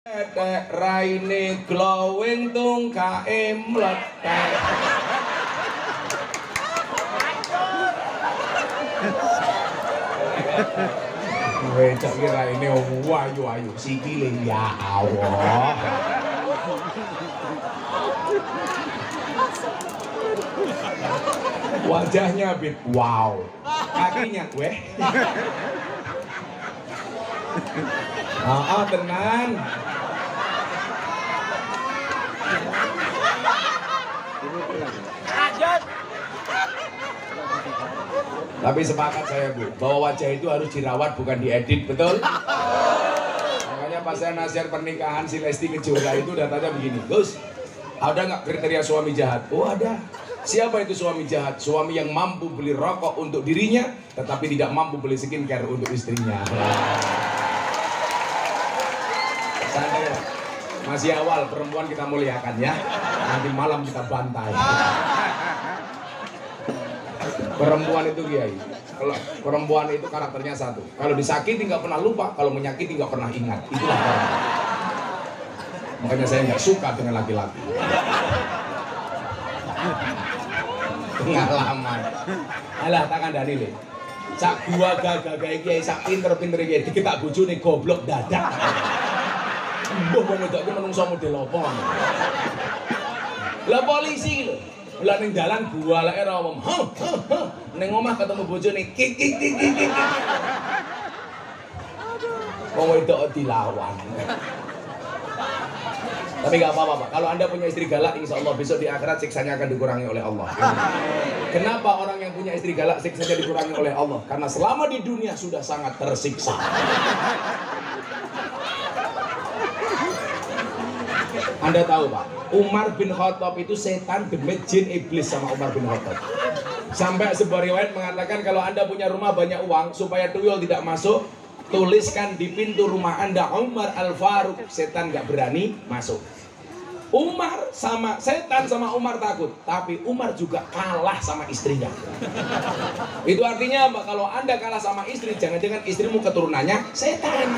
Tek raine glowing tungkae mletek. Wedok ki raine ayu-ayu sikile ya Allah. Wajahnya bit wow. Kakinya weh. Tenan. Tapi sepakat saya Bu, bahwa wajah itu harus dirawat bukan diedit, betul? Makanya pas saya nasihat pernikahan si Lesti Kejora itu datanya begini, Gus, ada nggak kriteria suami jahat? Oh ada. Siapa itu suami jahat? Suami yang mampu beli rokok untuk dirinya, tetapi tidak mampu beli skincare untuk istrinya. Santai, masih awal, perempuan kita muliakan ya. Nanti malam kita bantai. Perempuan itu Kiai, kalau perempuan itu karakternya satu, kalau disakiti nggak pernah lupa, kalau menyakiti nggak pernah ingat. Itulah perempuan. Makanya saya nggak suka dengan laki-laki. Pengalaman. Alah tangan dari le. Sak gua gagah Kiai, sak pinter-pinter Kiai, kita bojone goblok dadak. Mbah wong wedok ku menungso model apa? Lah polisi lho. Lah ning dalan bualeke ra omong. Ning omah ketemu bojone kik kik kik kik. Wong wedok dilawan. Tapi gak apa-apa Pak. Kalau Anda punya istri galak, insya Allah besok di akhirat siksanya akan dikurangi oleh Allah. Kenapa orang yang punya istri galak siksanya dikurangi oleh Allah? Karena selama di dunia sudah sangat tersiksa. Anda tahu Pak, Umar bin Khattab itu setan demit jin iblis sama Umar bin Khattab. Sampai sebuah riwayat mengatakan kalau Anda punya rumah banyak uang supaya tuyul tidak masuk, tuliskan di pintu rumah Anda Umar Al-Faruq, setan gak berani masuk. Umar sama setan sama Umar takut, tapi Umar juga kalah sama istrinya. Itu artinya apa? Kalau Anda kalah sama istri, jangan-jangan istrimu keturunannya setan.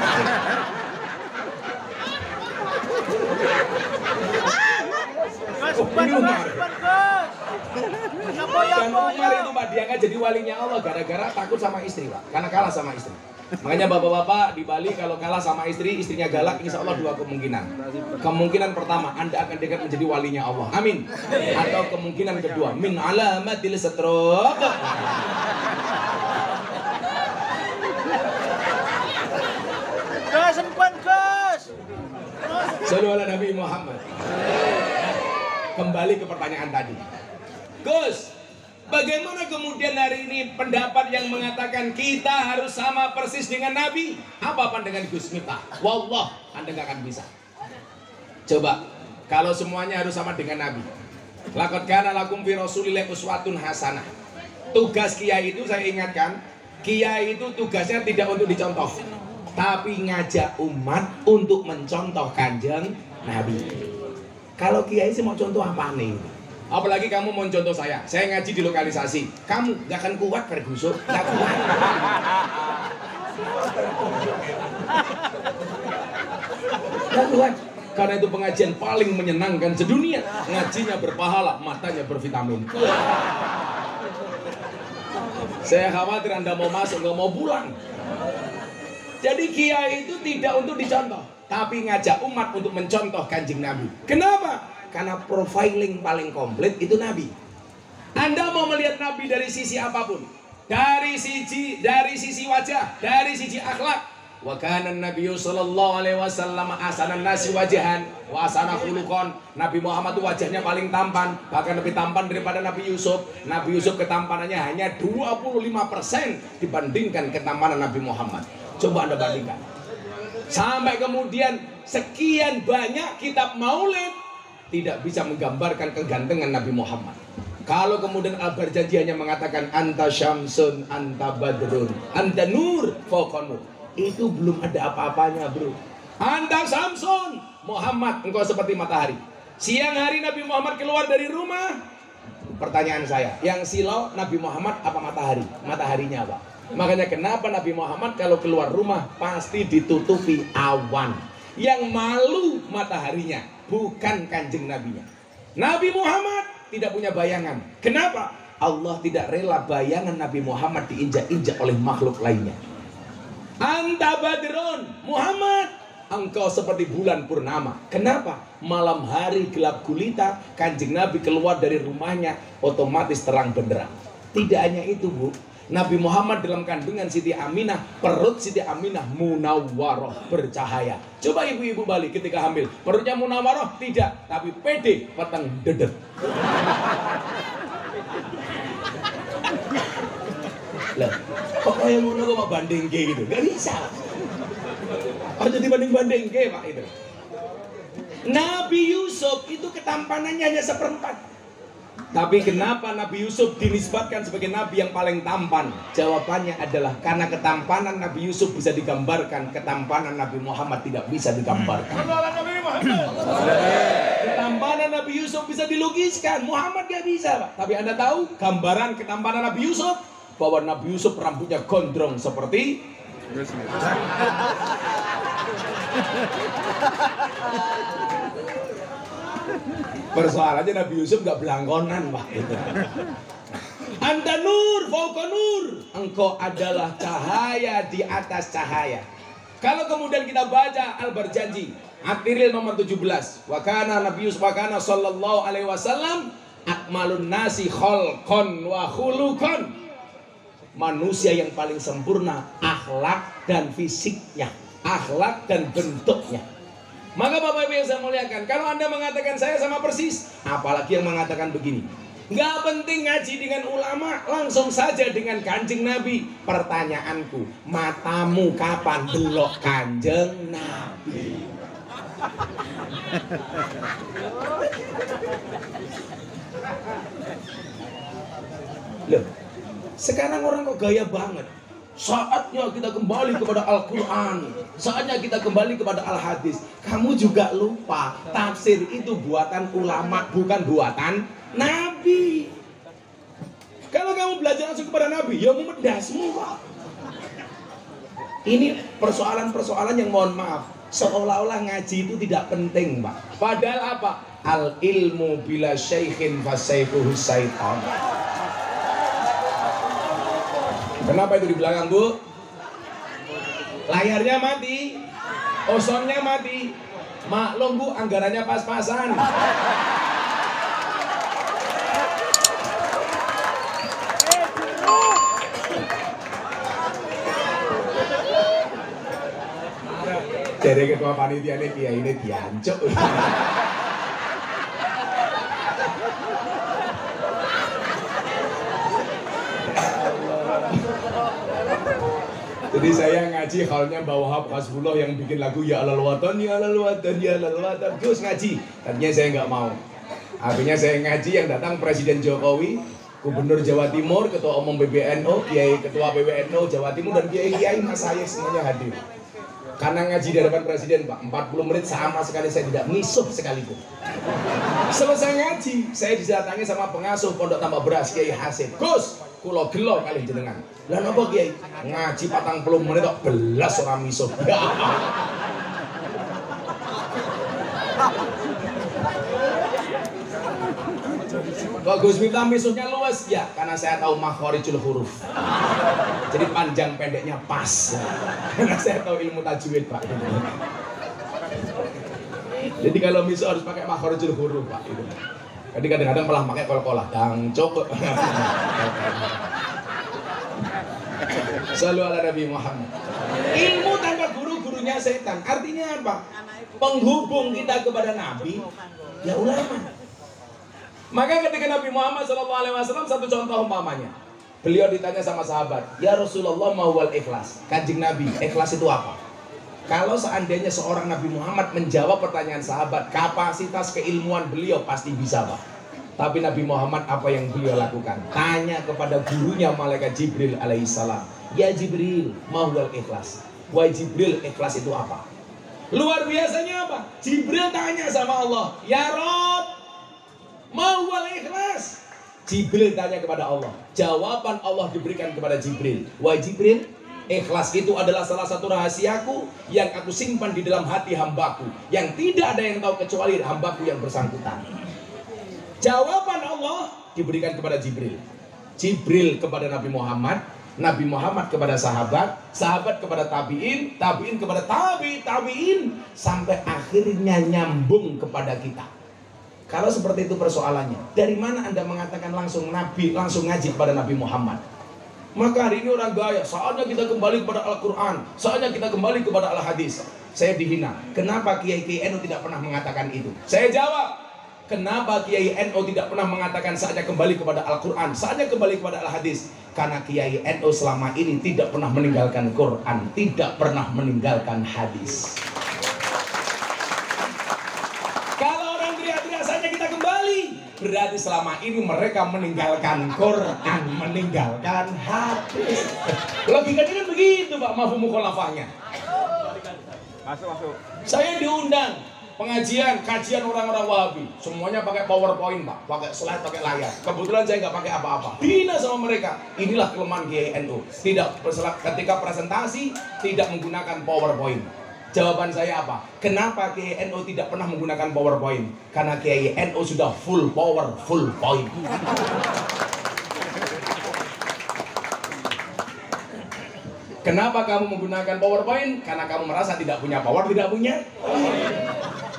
Umar. Dan Umar itu Pak diangkat jadi walinya Allah gara-gara takut sama istri Pak, karena kalah sama istri. Makanya bapak-bapak di Bali kalau kalah sama istri, istrinya galak, insya Allah dua kemungkinan. Kemungkinan pertama, Anda akan dekat menjadi walinya Allah, amin. Atau kemungkinan kedua, min alamatil setruk. Gus, empan Gus. Sallu ala Nabi Muhammad. Kembali ke pertanyaan tadi, Gus, bagaimana kemudian hari ini pendapat yang mengatakan kita harus sama persis dengan Nabi? Apa pandangan Gus Miftah? Wallah, Anda nggak akan bisa. Coba, kalau semuanya harus sama dengan Nabi. Laqad kana lakum fi Rasulillahi uswatun hasanah. Tugas kiai itu saya ingatkan, kiai itu tugasnya tidak untuk dicontoh, tapi ngajak umat untuk mencontoh Kanjeng Nabi. Kalau kiai sih mau contoh apa nih? Apalagi kamu mau contoh saya ngaji di lokalisasi, kamu gak akan kuat bergusuk, gak kuat. Gak kuat. Karena itu pengajian paling menyenangkan sedunia. Ngajinya berpahala, matanya bervitamin. Saya khawatir Anda mau masuk, gak mau pulang. Jadi kiai itu tidak untuk dicontoh, tapi ngajak umat untuk mencontoh Kanjeng Nabi. Kenapa? Karena profiling paling komplit itu Nabi. Anda mau melihat Nabi dari sisi apapun, dari sisi wajah, dari sisi akhlak. Wa kana an-nabiyyu sallallahu alaihi wasallam ahsanan nasi wajahan wa ahsana khuluqan. Nabi Muhammad itu wajahnya paling tampan, bahkan lebih tampan daripada Nabi Yusuf. Nabi Yusuf ketampanannya hanya 25% dibandingkan ketampanan Nabi Muhammad. Coba Anda bandingkan. Sampai kemudian sekian banyak kitab maulid tidak bisa menggambarkan kegantengan Nabi Muhammad. Kalau kemudian Al-Barjanji hanya mengatakan anta syamsun, anta badrun, anta nur, fauqa nur, itu belum ada apa-apanya bro. Anta Samsun, Muhammad engkau seperti matahari. Siang hari Nabi Muhammad keluar dari rumah. Pertanyaan saya, yang silau Nabi Muhammad apa matahari? Mataharinya apa? Makanya kenapa Nabi Muhammad kalau keluar rumah pasti ditutupi awan. Yang malu mataharinya, bukan kanjeng nabinya. Nabi Muhammad tidak punya bayangan. Kenapa? Allah tidak rela bayangan Nabi Muhammad diinjak-injak oleh makhluk lainnya. Anta badrun, Muhammad, engkau seperti bulan purnama. Kenapa? Malam hari gelap gulita, kanjeng Nabi keluar dari rumahnya, otomatis terang benderang. Tidak hanya itu, Bu. Nabi Muhammad dalam kandungan Siti Aminah, perut Siti Aminah munawwaroh, bercahaya. Coba ibu-ibu balik ketika hamil, perutnya munawwaroh? Tidak, tapi pede, peteng dedet. Lah, kok kayak ngono kok banding gitu? Gak bisa. Oh, jadi banding-banding Pak itu. Nabi Yusuf itu ketampanannya hanya seperempat. Tapi kenapa Nabi Yusuf dinisbatkan sebagai nabi yang paling tampan? Jawabannya adalah karena ketampanan Nabi Yusuf bisa digambarkan, ketampanan Nabi Muhammad tidak bisa digambarkan. Ketampanan Nabi Yusuf bisa dilukiskan, Muhammad gak bisa, Pak. Tapi Anda tahu gambaran ketampanan Nabi Yusuf? Bahwa Nabi Yusuf rambutnya gondrong seperti persoalannya Nabi Yusuf gak belangkonan, Pak. Anta nur, fauqa nur. Engkau adalah cahaya di atas cahaya. Kalau kemudian kita baca Al-Barjanji, At-Tiril nomor 17. Wa kana Nabi Yusuf wa kana sallallahu alaihi wasallam akmalun nasi khalqan wa khuluqan. Manusia yang paling sempurna akhlak dan fisiknya, akhlak dan bentuknya. Maka Bapak Ibu yang saya muliakan, kalau Anda mengatakan saya sama persis, apalagi yang mengatakan begini, nggak penting ngaji dengan ulama, langsung saja dengan kanjeng Nabi. Pertanyaanku, matamu kapan delok kanjeng Nabi? Loh, sekarang orang kok gaya banget. Saatnya kita kembali kepada Al-Quran, saatnya kita kembali kepada Al-Hadis. Kamu juga lupa, tafsir itu buatan ulama, bukan buatan Nabi. Kalau kamu belajar langsung kepada Nabi, ya memedasmu, Pak. Ini persoalan-persoalan yang mohon maaf, seolah-olah ngaji itu tidak penting, Pak. Padahal apa? Al ilmu bila syaikhin fasaifuhu syaitan. Kenapa itu di belakang, Bu? Layarnya mati, ozonnya mati. Maklum, Bu, anggarannya pas-pasan. Dari ketua panitia ini kiai ini diancuk. Jadi saya ngaji halnya Wahab Hasbullah yang bikin lagu Ya Alal Watan, Ya Alal Watan, Ya Alal Watan. Terus ngaji. Tadinya saya nggak mau. Akhirnya saya ngaji yang datang Presiden Jokowi, Gubernur Jawa Timur, Ketua Umum PBNU, Kiai Ketua PBNU Jawa Timur, dan Kiai Mas saya semuanya hadir. Karena ngaji di hadapan Presiden, Pak, 40 menit sama sekali saya tidak ngisup sekalipun. Selesai ngaji, saya didatangi sama pengasuh Pondok Tambak Beras, Kiai Hasim. Gus, kulo gelo kali jenengan. Lah napa Kiai? Ngaji 40 menit kok belas ora misuh. Kok Gus Miftah misuhnya luas? Ya, karena saya tahu makhorijul huruf. Jadi panjang pendeknya pas. Karena saya tahu ilmu tajwid, Pak. Jadi kalau misuh harus pakai makhorijul huruf, Pak. Jadi kadang-kadang malah pakai kol-kolah. Dangcok. Shallu ala Nabi Muhammad. Ilmu tanpa guru, gurunya setan. Artinya apa? Penghubung kita kepada Nabi, ya ulama. Maka ketika Nabi Muhammad SAW, satu contoh umpamanya, beliau ditanya sama sahabat, ya Rasulullah mawal ikhlas. Kanjeng Nabi, ikhlas itu apa? Kalau seandainya seorang Nabi Muhammad menjawab pertanyaan sahabat, kapasitas keilmuan beliau pasti bisa, Pak. Tapi Nabi Muhammad apa yang beliau lakukan? Tanya kepada gurunya malaikat Jibril alaihissalam, ya Jibril, mawal ikhlas. Wahai Jibril, ikhlas itu apa? Luar biasanya apa? Jibril tanya sama Allah, ya Rob, mawal ikhlas. Jibril tanya kepada Allah. Jawaban Allah diberikan kepada Jibril. Wahai Jibril, Ikhlas itu adalah salah satu rahasiaku yang aku simpan di dalam hati hambaku, yang tidak ada yang tahu kecuali hambaku yang bersangkutan. Jawaban Allah diberikan kepada Jibril. Jibril kepada Nabi Muhammad, Nabi Muhammad kepada sahabat, sahabat kepada tabi'in, tabi'in kepada tabi'in, sampai akhirnya nyambung kepada kita. Kalau seperti itu persoalannya, dari mana Anda mengatakan langsung Nabi, langsung ngaji kepada Nabi Muhammad? Maka hari ini orang gaya, saatnya kita kembali kepada Al-Quran, saatnya kita kembali kepada Al-Hadis. Saya dihina, kenapa Kiai NU tidak pernah mengatakan itu? Saya jawab, kenapa Kiai NU tidak pernah mengatakan saatnya kembali kepada Al-Quran, saatnya kembali kepada Al-Hadis? Karena Kiai NU selama ini tidak pernah meninggalkan Quran, tidak pernah meninggalkan hadis. Kalau orang teriak-teriak saatnya kita kembali, berarti selama ini mereka meninggalkan Quran, meninggalkan hadis. Logikanya kan begitu Pak, mafhum mukhalafahnya. Masuk. Saya diundang pengajian, kajian orang-orang Wahabi, semuanya pakai PowerPoint Pak, pakai slide, pakai layar. Kebetulan saya nggak pakai apa-apa. Dina sama mereka. Inilah kelemahan GNU. Ketika presentasi tidak menggunakan PowerPoint. Jawaban saya apa? Kenapa GNU tidak pernah menggunakan PowerPoint? Karena GNU sudah full power, full point. Kenapa kamu menggunakan PowerPoint? Karena kamu merasa tidak punya power, tidak punya.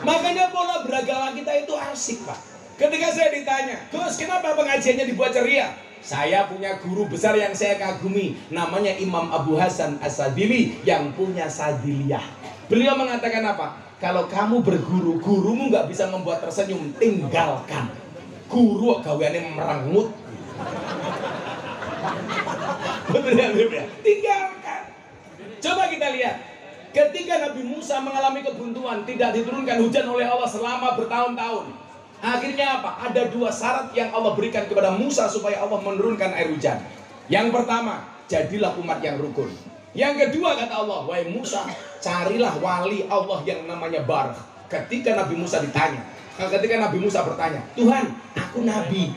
Makanya pola beragama kita itu asik Pak. Ketika saya ditanya, Gus kenapa pengajiannya dibuat ceria? Saya punya guru besar yang saya kagumi, namanya Imam Abu Hasan As-Sadili yang punya Sadiliyah. Beliau mengatakan apa? Kalau kamu berguru, gurumu nggak bisa membuat tersenyum, tinggalkan. Guru gaweane merengut. Betul ya? Tinggalkan. Coba kita lihat. Ketika Nabi Musa mengalami kebuntuan, tidak diturunkan hujan oleh Allah selama bertahun-tahun. Akhirnya apa? Ada dua syarat yang Allah berikan kepada Musa supaya Allah menurunkan air hujan. Yang pertama, jadilah umat yang rukun. Yang kedua kata Allah, wahai Musa, carilah wali Allah yang namanya Barakh. Ketika Nabi Musa bertanya, Tuhan, aku Nabi,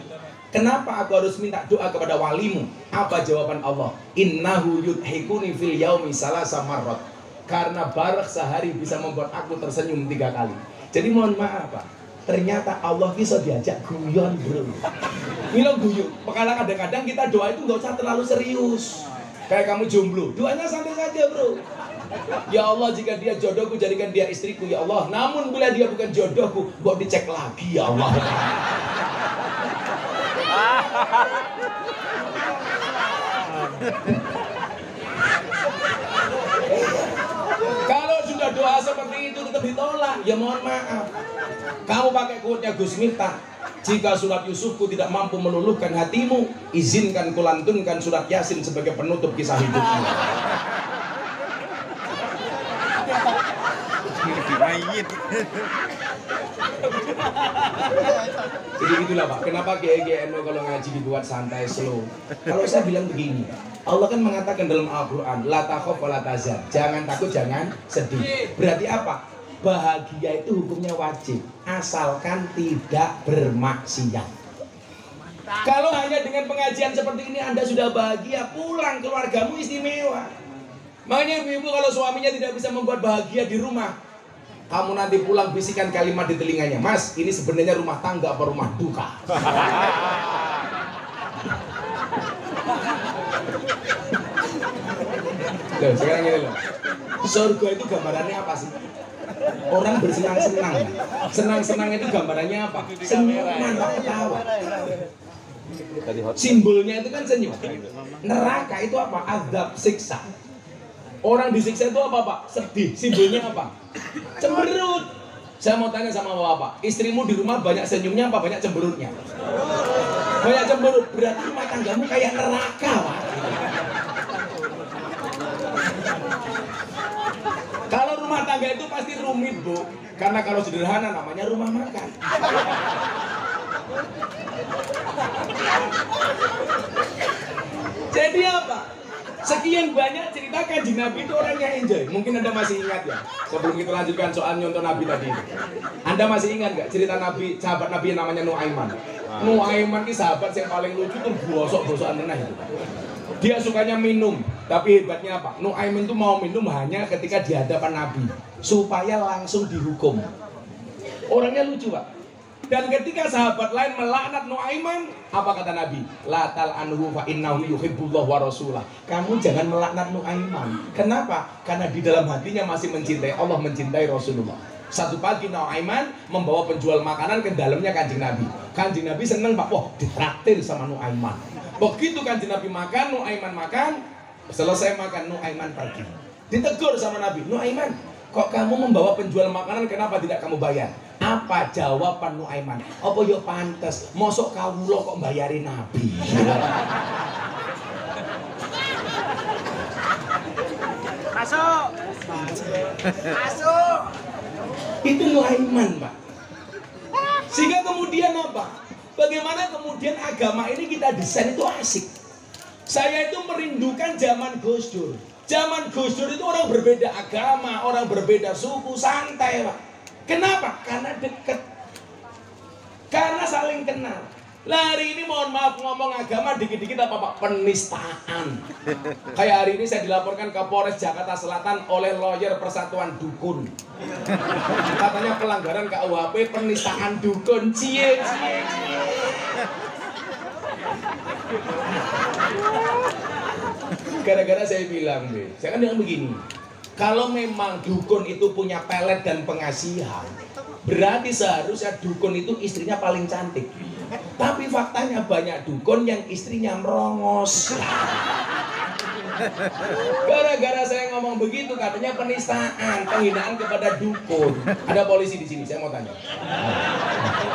kenapa aku harus minta doa kepada walimu? Apa jawaban Allah? Innahu yudhikuni fil yaumi salasa marrat. Karena Barakh sehari bisa membuat aku tersenyum 3 kali. Jadi mohon maaf Pak, ternyata Allah bisa diajak guyon bro. Milo guyon. Makanya kadang-kadang kita doa itu nggak usah terlalu serius. Kayak kamu jomblo, doanya santai saja bro. Ya Allah, jika dia jodohku jadikan dia istriku ya Allah. Namun bila dia bukan jodohku, kok dicek lagi ya Allah. Kalau sudah doa seperti itu tetap ditolak, ya mohon maaf. Kamu pakai quote-nya Gus Miftah, jika surat Yusufku tidak mampu meluluhkan hatimu, izinkan kulantunkan surat Yasin sebagai penutup kisah hidupmu. Jadi itulah Pak, kenapa GNU kalau ngaji dibuat santai, slow. Kalau saya bilang begini, Allah kan mengatakan dalam Al-Quran, la takhaf wa la tahzan, jangan takut, jangan sedih. Berarti apa? Bahagia itu hukumnya wajib, asalkan tidak bermaksiat. Kalau hanya dengan pengajian seperti ini Anda sudah bahagia, pulang keluargamu istimewa. Makanya ibu-ibu kalau suaminya tidak bisa membuat bahagia di rumah, kamu nanti pulang bisikan kalimat di telinganya, Mas, ini sebenarnya rumah tangga apa rumah duka? Loh, sekarang ini loh, surga itu gambarannya apa sih? Orang bersenang-senang. Senang-senang itu gambarannya apa? Senyuman, ketawa. Simbolnya itu kan senyum. Neraka itu apa? Azab, siksa. Orang disiksa itu apa Pak? Sedih. Simbolnya apa? Cemberut. Saya mau tanya sama Bapak, istrimu di rumah banyak senyumnya apa banyak cemberutnya? Banyak cemberut. Berarti rumah tanggamu kayak neraka Pak. Kalau rumah tangga itu pasti rumit Bu, karena kalau sederhana namanya rumah makan. Jadi apa? Sekian banyak cerita Kanjeng Nabi itu orangnya enjoy. Mungkin Anda masih ingat ya, sebelum kita lanjutkan soal nyontoh Nabi tadi. Anda masih ingat nggak cerita Nabi, sahabat Nabi yang namanya Nuaiman? Nuaiman ini sahabat yang paling lucu tuh, bosok-bosokan meneh. Dia sukanya minum. Tapi hebatnya apa? Nu'aim itu mau minum hanya ketika di hadapan Nabi, supaya langsung dihukum. Orangnya lucu, Pak. Dan ketika sahabat lain melaknat Nu'aiman, apa kata Nabi? La tal'anhu fa innahu yuhibbullah wa rasulah. Kamu jangan melaknat Nu'aiman. Kenapa? Karena di dalam hatinya masih mencintai Allah, mencintai Rasulullah. Satu pagi Nu'aiman membawa penjual makanan ke dalamnya Kanjeng Nabi. Kanjeng Nabi seneng, Pak. Wah, ditraktir sama Nu'aiman. Begitu Kanjeng Nabi makan, Nu'aiman makan. Selesai makan, Nu'aiman pergi. Ditegur sama Nabi, Nu'aiman, kok kamu membawa penjual makanan, kenapa tidak kamu bayar? Apa jawaban Nu'aiman? Apa yo pantes, mosok kawula kok bayarin Nabi? Masuk. Masuk. Itu Nu'aiman, Pak. Sehingga kemudian apa? Bagaimana kemudian agama ini kita desain itu asik. Saya itu merindukan zaman Gus Dur. Zaman Gus Dur itu orang berbeda agama, orang berbeda suku, santai, Pak. Kenapa? Karena dekat. Karena saling kenal. Lah hari ini mohon maaf ngomong agama dikit-dikit apa Pak? Penistaan. Kayak hari ini saya dilaporkan ke Polres Jakarta Selatan oleh lawyer Persatuan Dukun. Katanya pelanggaran KUHP penistaan dukun. Cie. Gara-gara saya bilang, saya kan bilang begini, kalau memang dukun itu punya pelet dan pengasihan, berarti seharusnya dukun itu istrinya paling cantik. Tapi faktanya banyak dukun yang istrinya merongos. Gara-gara saya ngomong begitu, katanya penistaan, penghinaan kepada dukun. Ada polisi di sini, saya mau tanya.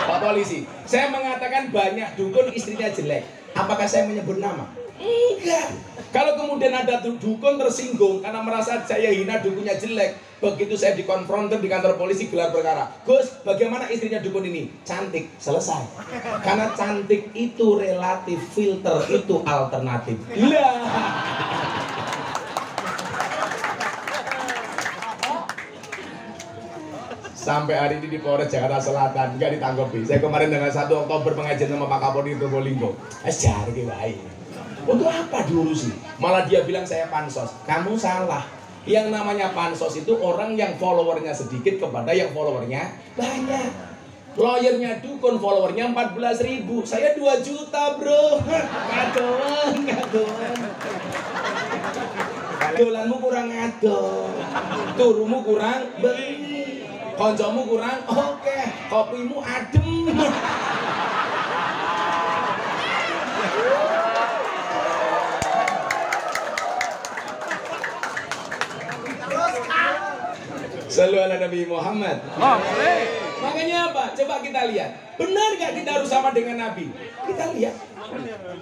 Pak polisi, saya mengatakan banyak dukun istrinya jelek. Apakah saya menyebut nama? Enggak. Kalau kemudian ada dukun tersinggung karena merasa saya hina dukunnya jelek, begitu saya dikonfrontir di kantor polisi gelar perkara, Gus, bagaimana istrinya dukun ini? Cantik, selesai. Karena cantik itu relatif, filter itu alternatif. Lah. Sampai hari ini di Polres Jakarta Selatan nggak ditanggapi. Saya kemarin dengan 1 Oktober pengajian sama Pak Kapolri Probolinggo. Jari baik. Untuk apa diurusi? Malah dia bilang saya pansos. Kamu salah. Yang namanya pansos itu orang yang followernya sedikit kepada yang followernya banyak. Lawyernya dukun followernya 14.000. Saya 2 juta bro. Kadoan. Dolanmu kurang ngadol. Turumu kurang beli. Koncomu kurang oke. Kopimu adem. Selalu ala Nabi Muhammad. Makanya apa? Coba kita lihat. Benar gak kita harus sama dengan Nabi? Kita lihat.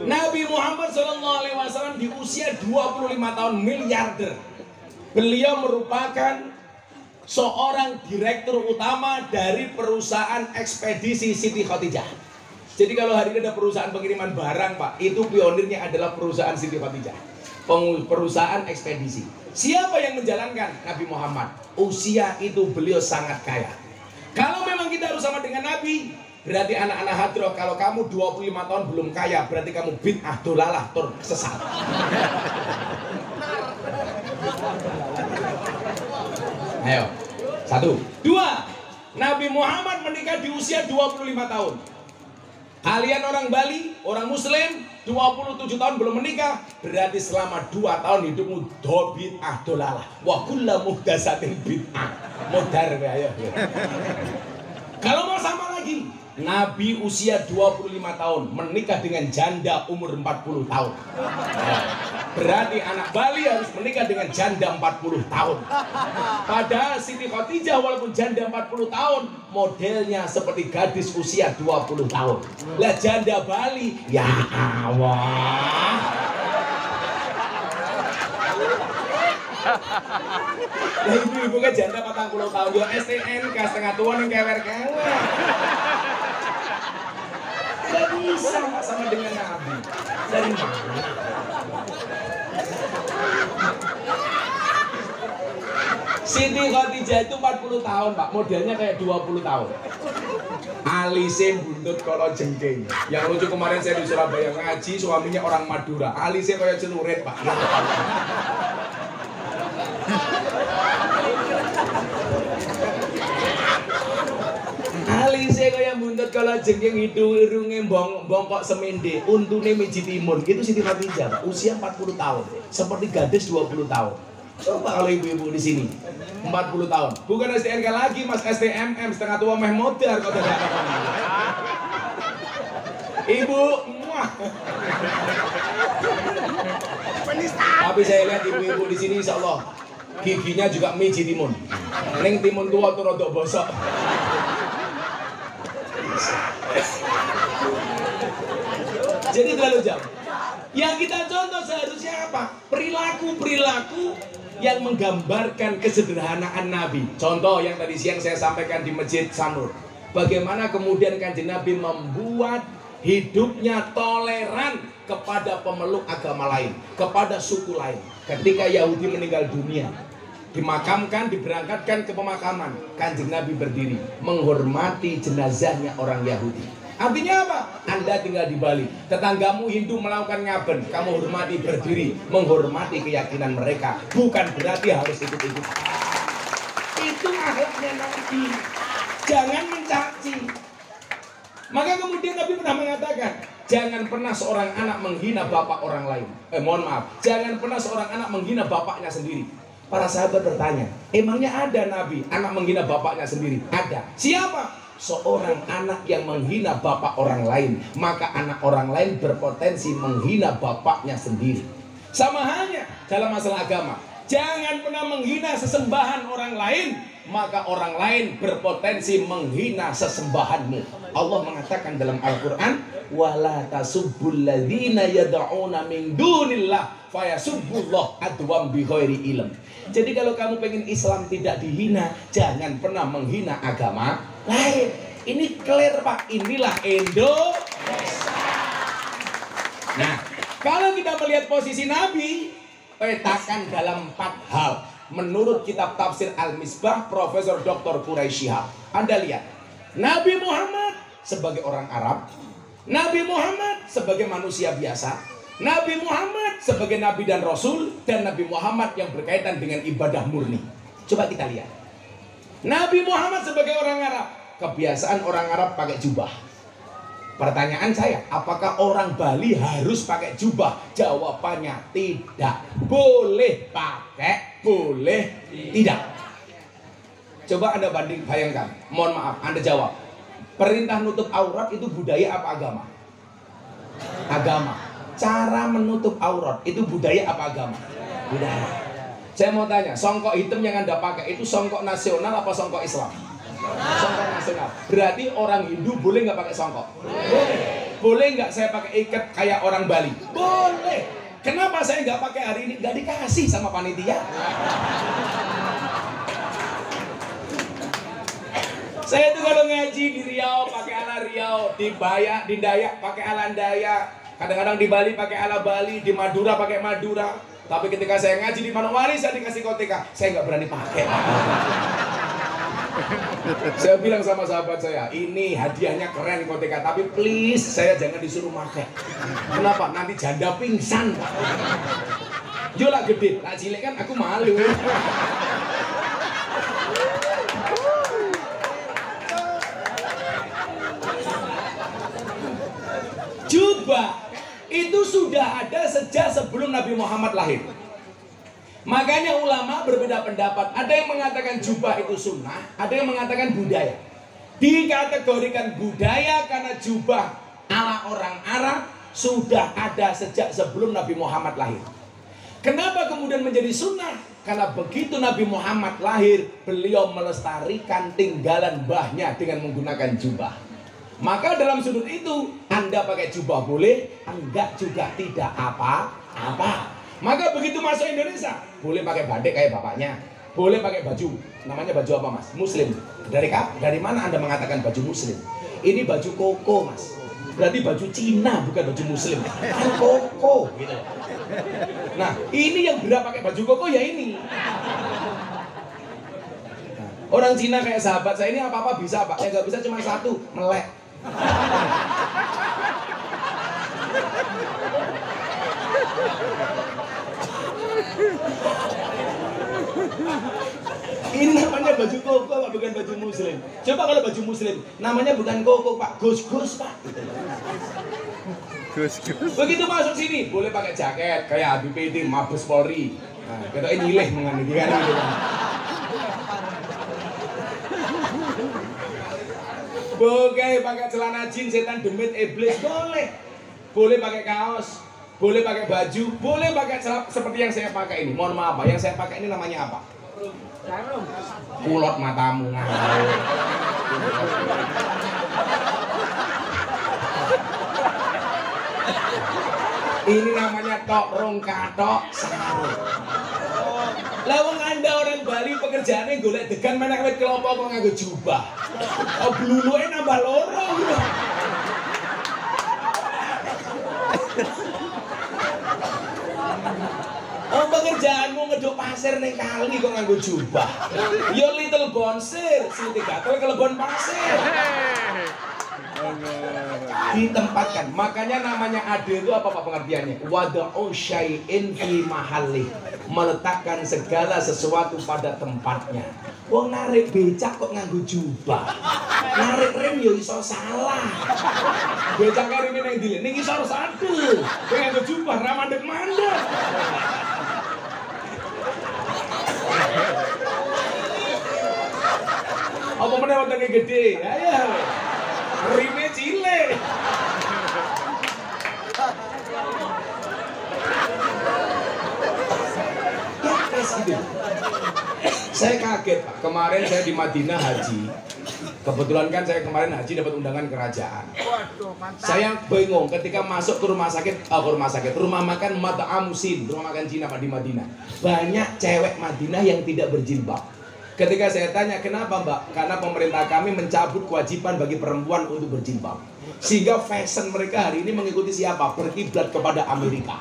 Nabi Muhammad SAW di usia 25 tahun miliarder. Beliau merupakan seorang direktur utama dari perusahaan ekspedisi Siti Khadijah. Jadi kalau hari ini ada perusahaan pengiriman barang Pak, itu pionirnya adalah perusahaan Siti Khadijah. Perusahaan ekspedisi. Siapa yang menjalankan? Nabi Muhammad. Usia itu beliau sangat kaya. Kalau memang kita harus sama dengan Nabi, berarti anak-anak hadroh, kalau kamu 25 tahun belum kaya, berarti kamu bid'ah, dolalah, sesat. Ayo, 1, 2. Nabi Muhammad menikah di usia 25 tahun. Kalian orang Bali, orang Muslim, 27 tahun belum menikah, berarti selama 2 tahun hidupmu bid'ah dolalah. Wa kullu muhdatsatin bid'ah. Modar ayo. Kalau mau sama lagi, Nabi usia 25 tahun menikah dengan janda umur 40 tahun. Berarti anak Bali harus menikah dengan janda 40 tahun. Padahal Siti Khadijah walaupun janda 40 tahun, modelnya seperti gadis usia 20 tahun. Lah janda Bali, ya Allah. Lah ibu-ibu kan janda 40 tahun, yo STNK setengah tua yang kewer-kewer. Gak bisa sama dengan Nabi. Dari mana? Siti Khadijah itu 40 tahun Pak, modelnya kayak 20 tahun. Alisnya buntut kalau jengking. Yang lucu kemarin saya di Surabaya ngaji, suaminya orang Madura. Alisnya kayak celurit Pak. Alisnya kayak buntut kalau jengking, hidung irungnya bongkok semende, untune miji timun. Itu Siti Khadijah Pak, usia 40 tahun. Seperti gadis 20 tahun. Coba kalau ibu-ibu di sini 40 tahun. Bukan STNK lagi Mas, STMM setengah tua meh modar kok tidak apa. Ibu, muah. Tapi saya lihat ibu-ibu di sini insya Allah giginya juga miji timun. Neng timun tua tuh rodok bosok. Jadi terlalu jauh. Yang kita contoh seharusnya apa? Perilaku-perilaku yang menggambarkan kesederhanaan Nabi. Contoh yang tadi siang saya sampaikan di Masjid Sanur. Bagaimana kemudian Kanjeng Nabi membuat hidupnya toleran kepada pemeluk agama lain, kepada suku lain. Ketika Yahudi meninggal dunia, dimakamkan, diberangkatkan ke pemakaman, Kanjeng Nabi berdiri menghormati jenazahnya orang Yahudi. Artinya apa? Anda tinggal di Bali, tetanggamu Hindu melakukan ngaben, kamu hormati, berdiri, menghormati keyakinan mereka. Bukan berarti harus ikut-ikut. Itu akhlaknya Nabi. Jangan mencaci. Maka kemudian Nabi pernah mengatakan, jangan pernah seorang anak menghina bapak orang lain. Mohon maaf, jangan pernah seorang anak menghina bapaknya sendiri. Para sahabat bertanya, emangnya ada Nabi anak menghina bapaknya sendiri? Ada. Siapa? Seorang anak yang menghina bapak orang lain, maka anak orang lain berpotensi menghina bapaknya sendiri. Sama halnya dalam masalah agama. Jangan pernah menghina sesembahan orang lain, maka orang lain berpotensi menghina sesembahanmu. Allah mengatakan dalam Al-Quran, wala tasubbul ladzina yad'una min dunillah fayasubbullah adwam bighairi ilm. Jadi kalau kamu pengen Islam tidak dihina, jangan pernah menghina agama lain. Ini clear Pak, inilah Indonesia. Nah, kalau kita melihat posisi Nabi, petakan dalam 4 hal. Menurut kitab tafsir Al-Misbah Profesor Dr. Quraisy Shihab. Anda lihat, Nabi Muhammad sebagai orang Arab, Nabi Muhammad sebagai manusia biasa, Nabi Muhammad sebagai Nabi dan Rasul, dan Nabi Muhammad yang berkaitan dengan ibadah murni. Coba kita lihat. Nabi Muhammad sebagai orang Arab, kebiasaan orang Arab pakai jubah. Pertanyaan saya, apakah orang Bali harus pakai jubah? Jawabannya tidak. Boleh pakai, boleh tidak. Coba Anda bayangkan. Mohon maaf, Anda jawab. Perintah nutup aurat itu budaya apa agama? Agama. Cara menutup aurat itu budaya apa agama? Budaya. Saya mau tanya, songkok hitam yang Anda pakai itu songkok nasional apa songkok Islam? Songkok nasional. Berarti orang Hindu boleh nggak pakai songkok? Boleh. Boleh nggak saya pakai ikat kayak orang Bali? Boleh. Kenapa saya nggak pakai hari ini? Nggak dikasih sama panitia. Saya tuh kalau ngaji di Riau pakai ala Riau, di Bayak, di Dayak pakai ala Dayak, kadang-kadang di Bali pakai ala Bali, di Madura pakai Madura. Tapi ketika saya ngaji di Manowari saya dikasih koteka, saya nggak berani pakai. Saya bilang sama sahabat saya, ini hadiahnya keren koteka, tapi please saya jangan disuruh pakai. Kenapa? Nanti janda pingsan. Yolah gede, tak cilik kan aku malu. Jubah itu sudah ada sejak sebelum Nabi Muhammad lahir. Makanya ulama berbeda pendapat. Ada yang mengatakan jubah itu sunnah, ada yang mengatakan budaya. Dikategorikan budaya karena jubah ala orang Arab sudah ada sejak sebelum Nabi Muhammad lahir. Kenapa kemudian menjadi sunnah? Karena begitu Nabi Muhammad lahir, beliau melestarikan tinggalan mbahnya dengan menggunakan jubah. Maka dalam sudut itu, Anda pakai jubah boleh, enggak juga tidak apa-apa. Maka begitu masuk Indonesia, boleh pakai batik kayak bapaknya, boleh pakai baju, namanya baju apa mas? Muslim. Dari mana Anda mengatakan baju Muslim? Ini baju koko mas. Berarti baju Cina bukan baju Muslim. Kan koko gitu. Nah, ini yang berapa pakai baju koko ya ini. Orang Cina kayak sahabat saya ini apa-apa bisa Pak. Yang nggak bisa cuma satu, melek. Ini namanya baju koko Pak, bukan baju muslim. Coba kalau baju muslim, namanya bukan koko Pak, gus-gus Pak. Gus-gus. Begitu masuk sini, boleh pakai jaket kayak Habib Piti, Mabes Polri. Nah, kita nyileh mengenai kan gitu kan. Boleh pakai celana jeans setan demit iblis, boleh. Boleh pakai kaos, boleh pakai baju, boleh pakai celana seperti yang saya pakai ini. Mohon maaf Pak, yang saya pakai ini namanya apa? Sarung. Kulot matamu ngawur. Ini namanya tok rong katok sarung. Lah wong Anda orang Bali pekerjaannya golek degan menek wit kelapa kok nganggo jubah. Oh bluluke nambah loro. Oh pekerjaanmu ngeduk pasir ning kali kok nganggo jubah. Yo little bonsir, sing gatel kelebon pasir. Ditempatkan, makanya namanya adil itu apa Pak pengertiannya? Wada'u syai'in fi mahalli, meletakkan segala sesuatu pada tempatnya. Wong narik becak kok nganggo jubah, narik rem yo iso salah. Becak rem ning ndi? Ning isor satu, kowe nganggo jubah ra mandek-mandek. Apa meneh wetenge gede? Ayo. Rime cilik. Saya kaget Pak, kemarin saya di Madinah haji. Kebetulan kan saya kemarin haji dapat undangan kerajaan. Waduh, mantap. Saya bingung ketika masuk ke rumah sakit, rumah makan Mat'am Sin, rumah makan Cina Pak di Madinah. Banyak cewek Madinah yang tidak berjilbab. Ketika saya tanya, kenapa Mbak? Karena pemerintah kami mencabut kewajiban bagi perempuan untuk berjilbab. Sehingga fashion mereka hari ini mengikuti siapa? Berkiblat kepada Amerika.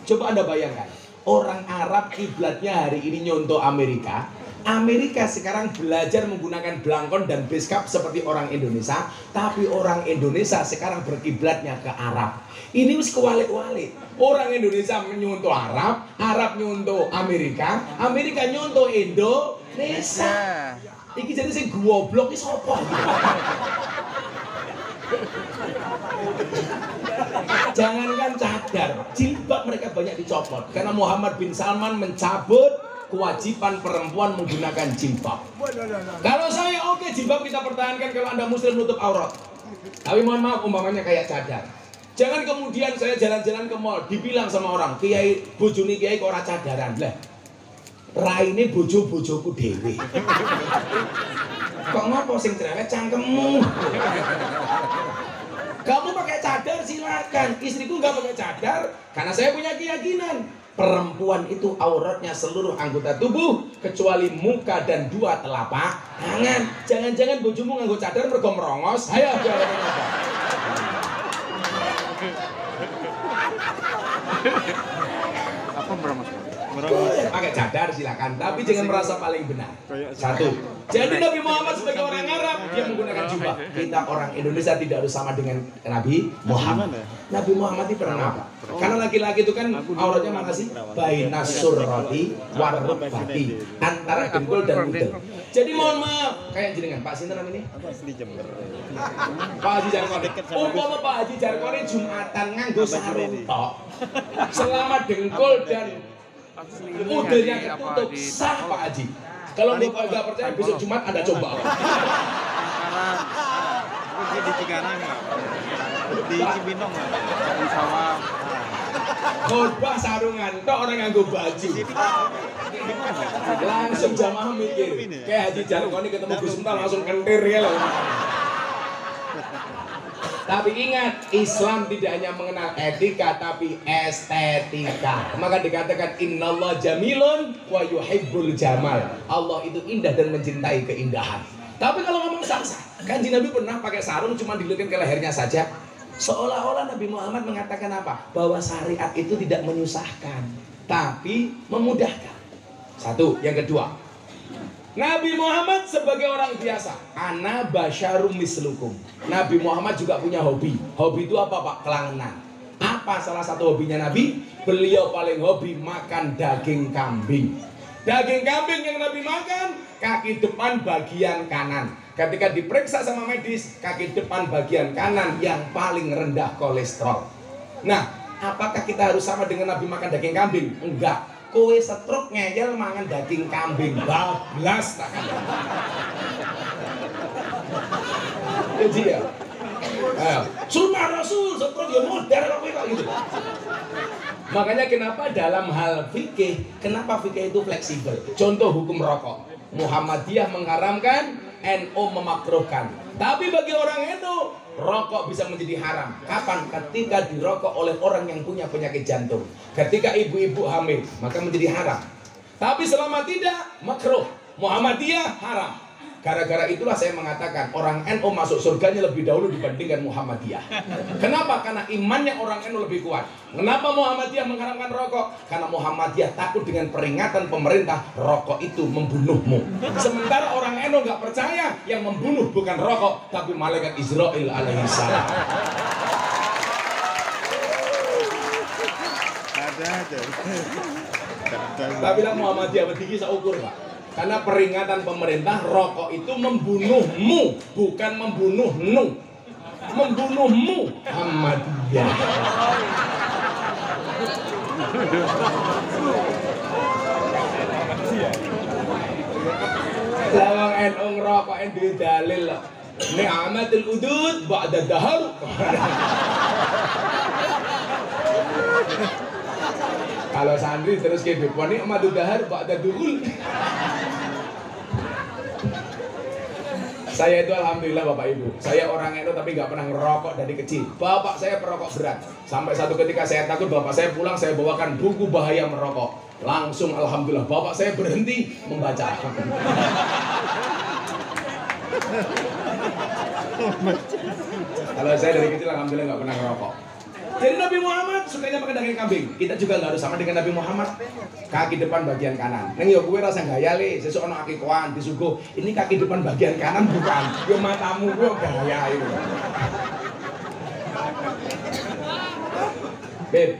Coba Anda bayangkan, orang Arab kiblatnya hari ini nyontoh Amerika. Amerika sekarang belajar menggunakan blangkon dan beskap seperti orang Indonesia. Tapi orang Indonesia sekarang berkiblatnya ke Arab. Ini wis kewalik-walik. Orang Indonesia menyontoh Arab, Arab nyontoh Amerika, Amerika nyontoh Indonesia. Iki jadi sing goblok iki sapa? Jangankan cadar, jilbab mereka banyak dicopot karena Muhammad bin Salman mencabut kewajiban perempuan menggunakan jilbab. Kalau saya oke, jilbab kita pertahankan kalau Anda muslim nutup aurat. Tapi mohon maaf umpamanya kayak cadar. Jangan kemudian saya jalan-jalan ke mall dibilang sama orang, "Kiai, bojone kiai kok ora cadaran." Lah, raine bojo-bojoku dhewe. Kok ngopo sing cerewet cangkemmu? Kamu pakai cadar silakan, istriku nggak pakai cadar karena saya punya keyakinan perempuan itu auratnya seluruh anggota tubuh kecuali muka dan dua telapak tangan. Jangan-jangan bojomu nganggo cadar mergo merongos. Ayo jawabannya apa? Apa merongos? Pakai cadar silakan, tapi jangan merasa paling benar. Satu. Jadi Nabi Muhammad sebagai orang Arab dia menggunakan jubah. Kita orang Indonesia tidak harus sama dengan Nabi Muhammad. Nabi Muhammad itu pernah apa? Karena laki-laki itu kan auratnya mana sih? Bainas surrati warrukbati, antara dengkul dan udel. Jadi mohon maaf, kayak jenengan Pak Sinten namanya? Pak Haji Jarkoni. Umpama Pak Haji Jarkoni Jumatan nganggo sarung tok. Selama dengkul dan udelnya ketutup sah Pak Haji. Kalau nggak percaya besok Jumat Anda coba. Di Cikarang nggak? Di Cibinong nggak? Di sawah. Khotbah sarungan, tok orang nganggo baju. Langsung jamaah mikir, kayak Haji Jarkoni ketemu Gus Miftah langsung kentir ya loh. Tapi ingat, Islam tidak hanya mengenal etika tapi estetika. Maka dikatakan innallah jamilun wa yuhibbul jamal. Allah itu indah dan mencintai keindahan. Tapi kalau ngomong sah-sah, Kanjeng Nabi pernah pakai sarung cuma dililitkan ke lehernya saja. Seolah-olah Nabi Muhammad mengatakan apa? Bahwa syariat itu tidak menyusahkan, tapi memudahkan. Satu, yang kedua, Nabi Muhammad sebagai orang biasa, ana basyarum mislukum. Nabi Muhammad juga punya hobi. Hobi itu apa Pak? Kelangenan. Apa salah satu hobinya Nabi? Beliau paling hobi makan daging kambing. Daging kambing yang Nabi makan, kaki depan bagian kanan. Ketika diperiksa sama medis, kaki depan bagian kanan yang paling rendah kolesterol. Nah, apakah kita harus sama dengan Nabi makan daging kambing? Enggak. Kowe stroke ngeyel mangan daging kambing bablas tak. Jadi ya. Sunnah Rasul stroke ya modern kok gitu. Makanya kenapa dalam hal fikih, kenapa fikih itu fleksibel? Contoh hukum rokok. Muhammadiyah mengharamkan, NU memakruhkan. Tapi bagi orang NU, rokok bisa menjadi haram. Kapan? Ketika dirokok oleh orang yang punya penyakit jantung. Ketika ibu-ibu hamil, maka menjadi haram. Tapi selama tidak, makruh. Muhammadiyah haram. Gara-gara itulah saya mengatakan orang NU masuk surganya lebih dahulu dibandingkan Muhammadiyah. Kenapa? Karena imannya orang NU lebih kuat. Kenapa Muhammadiyah mengharamkan rokok? Karena Muhammadiyah takut dengan peringatan pemerintah, rokok itu membunuhmu. Sementara orang NU nggak percaya, yang membunuh bukan rokok, tapi malaikat Israel alaihissalam. Ada. Tak bilang Muhammadiyah berdiri seukur Pak. Karena peringatan pemerintah, rokok itu membunuhmu, bukan membunuhmu. Membunuhmu, Muhammadiyah. Lawang NU ngerokok yang duwe dalil loh. Ni'matul udud ba'da dahar. Kalau santri terus kayak beponi ni'matul dahar ba'da duhul. Saya itu alhamdulillah Bapak Ibu, saya orang NU tapi nggak pernah ngerokok dari kecil. Bapak saya perokok berat. Sampai satu ketika saya takut, bapak saya pulang, saya bawakan buku bahaya merokok. Langsung alhamdulillah bapak saya berhenti membaca. Kalau saya dari kecil alhamdulillah nggak pernah ngerokok. Jadi Nabi Muhammad sukanya makan daging kambing. Kita juga nggak harus sama dengan Nabi Muhammad. Kaki depan bagian kanan. Neng yo kowe rasa gaya le, sesuk ana akikoan disuguh. Ini kaki depan bagian kanan bukan. Yo matamu kowe gaya itu.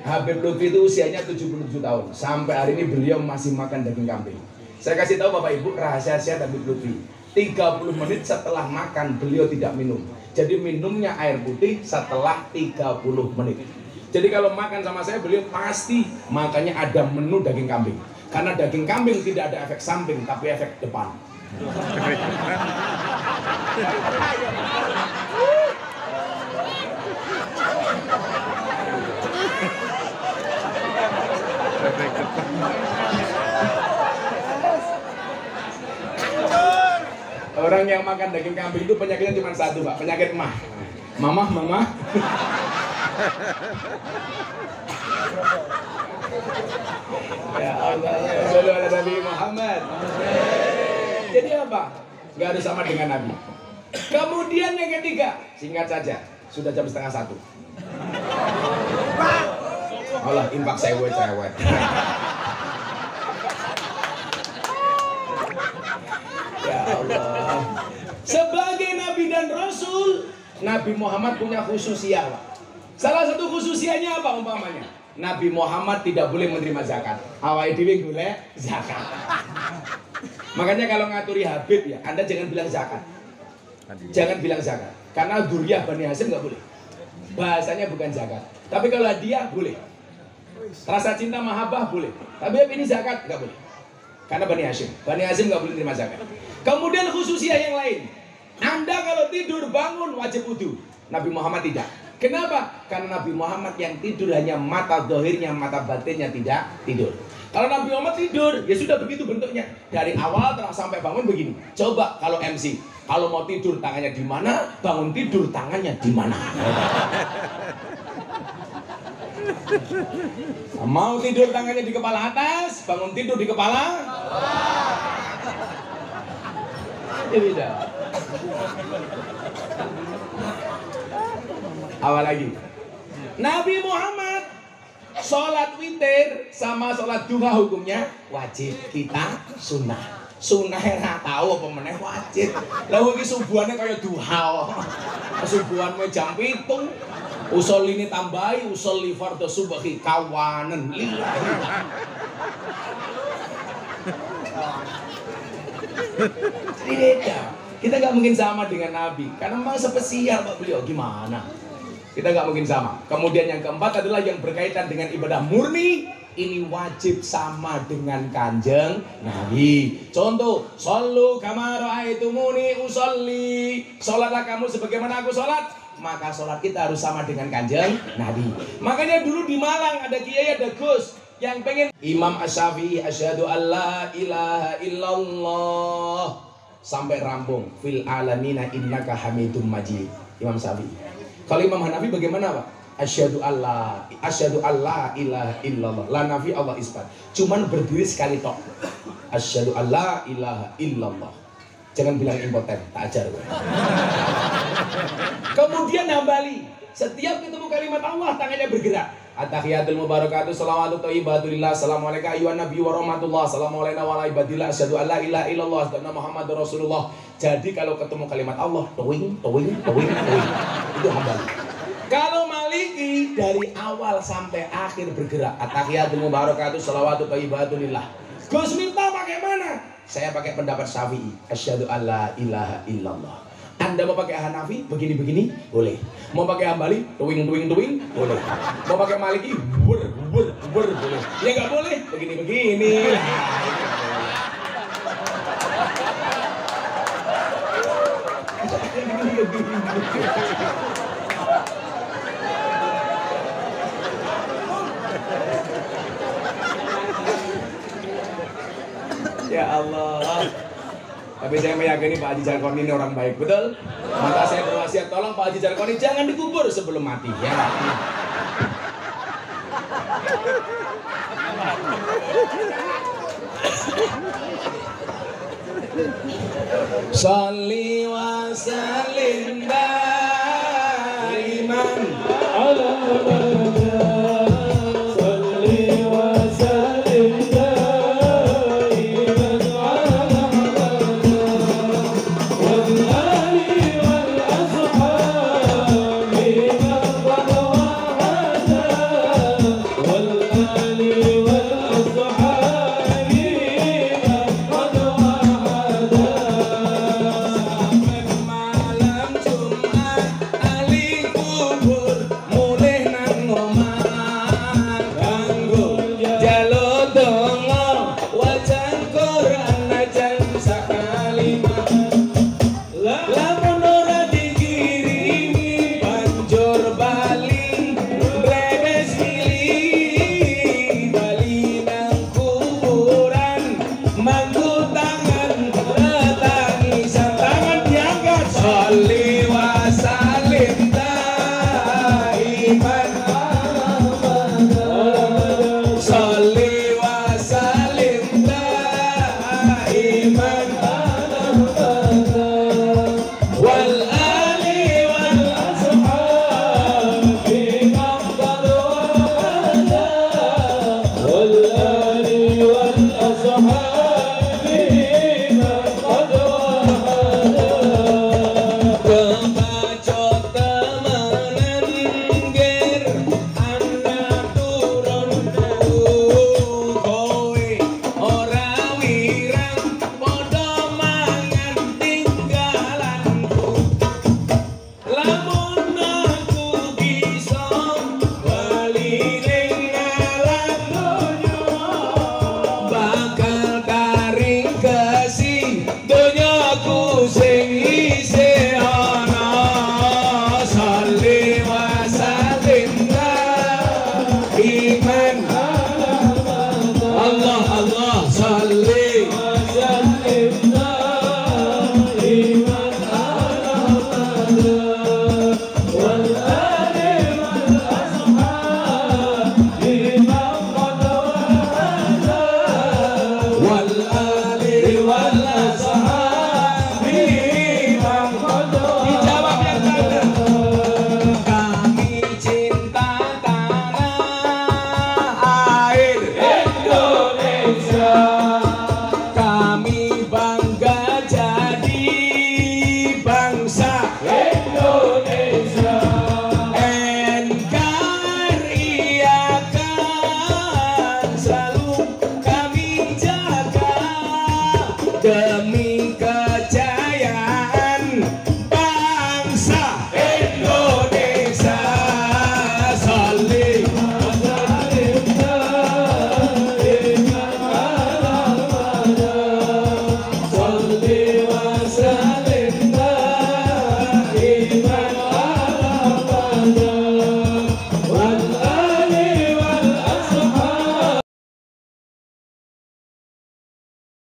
Habib Lutfi itu usianya 77 tahun. Sampai hari ini beliau masih makan daging kambing. Saya kasih tahu Bapak Ibu rahasia Habib Lutfi. 30 menit setelah makan beliau tidak minum. Jadi minumnya air putih setelah 30 menit. Jadi kalau makan sama saya beliau pasti makanya ada menu daging kambing. Karena daging kambing tidak ada efek samping tapi efek depan. Orang yang makan daging kambing itu penyakitnya cuma satu Pak, penyakit mah. Mama. Ya Allah, sallu ala Nabi Muhammad. Jadi apa? Gak ada sama dengan Nabi. Kemudian yang ketiga, singkat saja, sudah jam 12:30. Allah, impak cewek. Ya Allah. Sebagai Nabi dan Rasul, Nabi Muhammad punya khususiyah. Salah satu khususianya apa umpamanya? Nabi Muhammad tidak boleh menerima zakat. Awake dhewe golek zakat. Makanya kalau ngaturi Habib ya, Anda jangan bilang zakat. Jangan bilang zakat. Karena dzurriyyah Bani Hasyim nggak boleh. Bahasanya bukan zakat. Tapi kalau hadiah boleh. Rasa cinta mahabbah boleh. Tapi ini zakat nggak boleh. Karena Bani Hasyim nggak boleh menerima zakat. Kemudian khususiyah yang lain. Anda kalau tidur bangun wajib wudu. Nabi Muhammad tidak. Kenapa? Karena Nabi Muhammad yang tidur hanya mata zahirnya, mata batinnya tidak tidur. Kalau Nabi Muhammad tidur, ya sudah begitu bentuknya. Dari awal terus sampai bangun begini. Coba kalau MC, kalau mau tidur tangannya di mana, bangun tidur tangannya di mana. Mau tidur tangannya di kepala atas, bangun tidur di kepala. Ya beda. Awal lagi. Nabi Muhammad sholat witir sama sholat duha hukumnya wajib, kita sunnah. Sunah ora tau apa meneh wajib. Lah iki subuhane kaya duha. Subuhan jam 7. Usul ini tambahi usul li fardhu subhi kawanen lillahi. Jadi beda. Kita nggak mungkin sama dengan Nabi karena memang spesial Pak beliau. Gimana? Kita nggak mungkin sama. Kemudian yang keempat adalah yang berkaitan dengan ibadah murni. Ini wajib sama dengan Kanjeng Nabi. Contoh, shollu kama ra'aitumuni usolli. Sholatlah kamu sebagaimana aku sholat. Maka sholat kita harus sama dengan Kanjeng Nabi. Makanya dulu di Malang ada kiai, ada Gus yang pengen Imam Asy-Syafi'i asyhadu alla ilaha illallah sampai rampung fil alamina innaka hamidum majid. Imam Syafi'i. Kalau Imam Hanafi bagaimana Pak? Asyhadu alla ilaha illallah. La nafi Allah isbat. Cuman berdiri sekali tok. Asyhadu alla ilaha illallah. Jangan bilang impoten, tak ajar gue. Kemudian Hambali, setiap ketemu kalimat Allah tangannya bergerak. At-tahiyatul mubarakatuh shalawatu thayyibatulillah. Assalamualaikum ayyuhan nabi wa rahmatullah. Assalamualaikum wa ibadillah. Asyhadu an la ilaha illallah wa anna muhammadar rasulullah. Jadi kalau ketemu kalimat Allah, towing. Itu Hambali. Kalau Maliki dari awal sampai akhir bergerak. At-tahiyatul mubarakatuh shalawatu thayyibatulillah. Gus Miftah pakai mana? Saya pakai pendapat Syafi'i. Asyhadu an la ilaha illallah. Anda mau pakai Hanafi begini-begini boleh. Mau pakai Hambali tuing boleh. Mau pakai Maliki boleh. Ya nggak boleh begini-begini. Ya Allah. Tapi saya meyakini Pak Haji Jarkoni ini orang baik, betul? Maka saya berwasiat tolong Pak Haji Jarkoni jangan dikubur sebelum mati, ya. Sholli wa sallim daiman ala